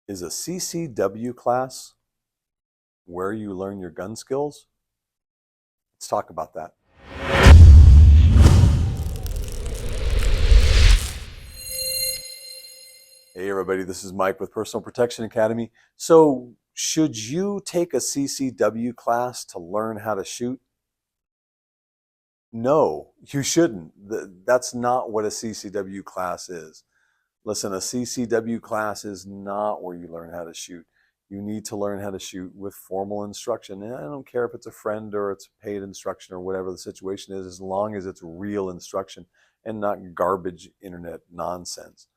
Is a CCW class where you learn your gun skills? Let's talk about that. Hey everybody, this is Mike with Personal Protection Academy. So, should you take a CCW class to learn how to shoot? No, you shouldn't. That's not what a CCW class is. Listen, a CCW class is not where you learn how to shoot. You need to learn how to shoot with formal instruction. And I don't care if it's a friend or it's paid instruction or whatever the situation is, as long as it's real instruction and not garbage internet nonsense.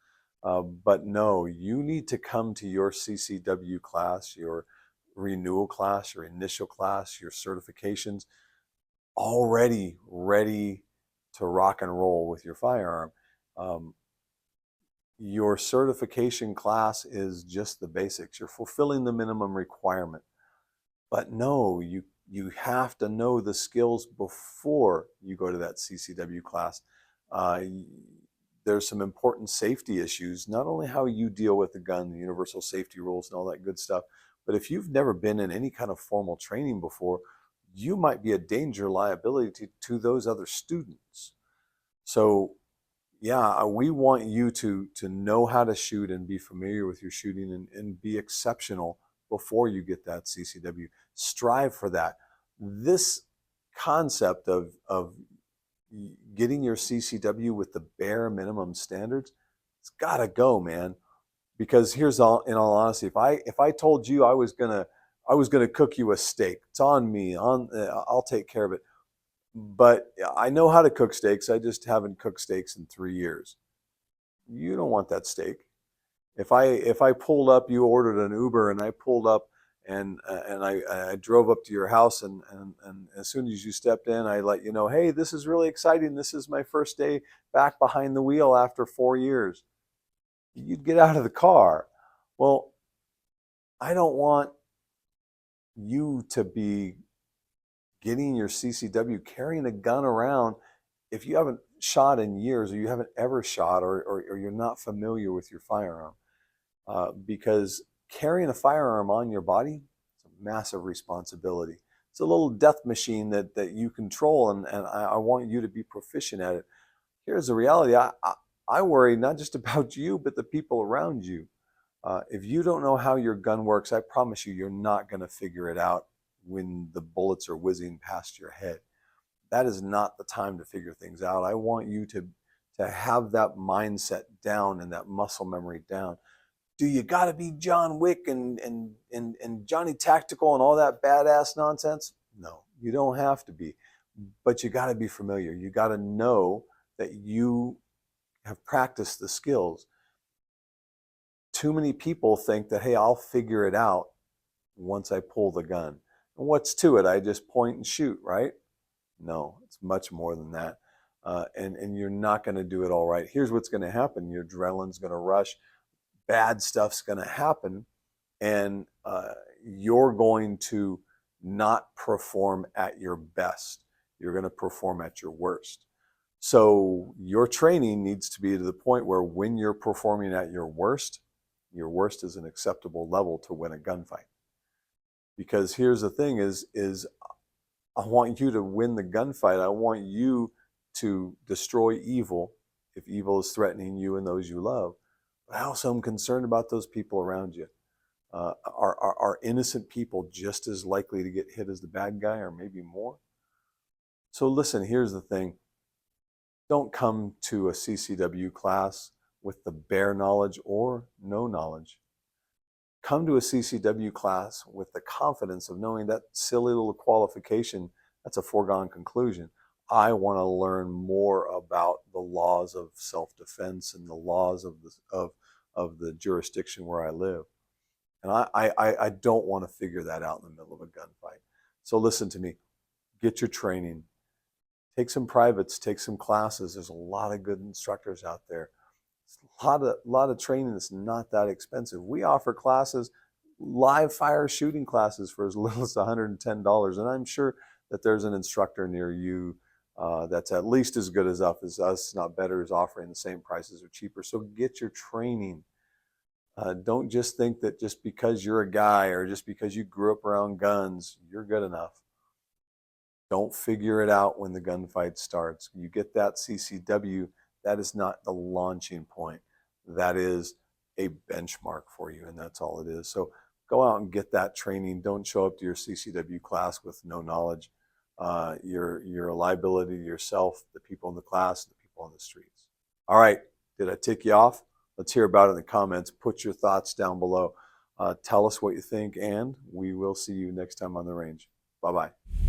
But no, you need to come to your CCW class, your renewal class, your initial class, your certifications already ready to rock and roll with your firearm. Um, your certification class is just the basics. You're fulfilling the minimum requirement. But no, you have to know the skills before you go to that CCW class. Uh, there's some important safety issues, not only how you deal with the gun, the universal safety rules and all that good stuff, but if you've never been in any kind of formal training before, you might be a danger liability to those other students. So yeah, we want you to know how to shoot and be familiar with your shooting and be exceptional before you get that CCW. Strive for that. This concept of getting your CCW with the bare minimum standards, it's got to go, man. Because here's all, in all honesty, if I told you I was gonna cook you a steak, it's on me. I'll take care of it. But I know how to cook steaks. I just haven't cooked steaks in 3 years. You don't want that steak. If I pulled up, you ordered an Uber, and I pulled up, and I drove up to your house, and as soon as you stepped in, I let you know, hey, this is really exciting. This is my first day back behind the wheel after 4 years. You'd get out of the car. Well, I don't want you to be getting your CCW, carrying a gun around if you haven't shot in years, or you haven't ever shot, or you're not familiar with your firearm. Because carrying a firearm on your body is a massive responsibility. It's a little death machine that you control, and I want you to be proficient at it. Here's the reality. I worry not just about you, but the people around you. If you don't know how your gun works, I promise you, you're not going to figure it out when the bullets are whizzing past your head. That is not the time to figure things out. I want you to have that mindset down and that muscle memory down. Do you got to be John Wick and Johnny Tactical and all that badass nonsense? No, you don't have to be. But you got to be familiar. You got to know that you have practiced the skills. Too many people think that, hey, I'll figure it out once I pull the gun. And what's to it? I just point and shoot, right? No, it's much more than that. And you're not going to do it all right. Here's what's going to happen. Your adrenaline's going to rush. Bad stuff's going to happen. And you're going to not perform at your best. You're going to perform at your worst. So your training needs to be to the point where when you're performing at your worst is an acceptable level to win a gunfight. Because here's the thing is I want you to win the gunfight. I want you to destroy evil if evil is threatening you and those you love. But I also am concerned about those people around you. Are innocent people just as likely to get hit as the bad guy, or maybe more? So listen, here's the thing. Don't come to a CCW class with the bare knowledge or no knowledge. Come to a CCW class with the confidence of knowing that silly little qualification, that's a foregone conclusion. I want to learn more about the laws of self-defense and the laws of the jurisdiction where I live. And I don't want to figure that out in the middle of a gunfight. So listen to me. Get your training. Take some privates, take some classes. There's a lot of good instructors out there. A lot of training that's not that expensive. We offer classes, live fire shooting classes, for as little as $110. And I'm sure that there's an instructor near you that's at least as good as us, not better, is offering the same prices or cheaper. So get your training. Don't just think that just because you're a guy or just because you grew up around guns, you're good enough. Don't figure it out when the gunfight starts. You get that CCW, that is not the launching point. That is a benchmark for you, and that's all it is. So go out and get that training. Don't show up to your CCW class with no knowledge. You're a liability to yourself, the people in the class, the people on the streets. All right, did I tick you off? Let's hear about it in the comments. Put your thoughts down below. Tell us what you think, and we will see you next time on the range. Bye-bye.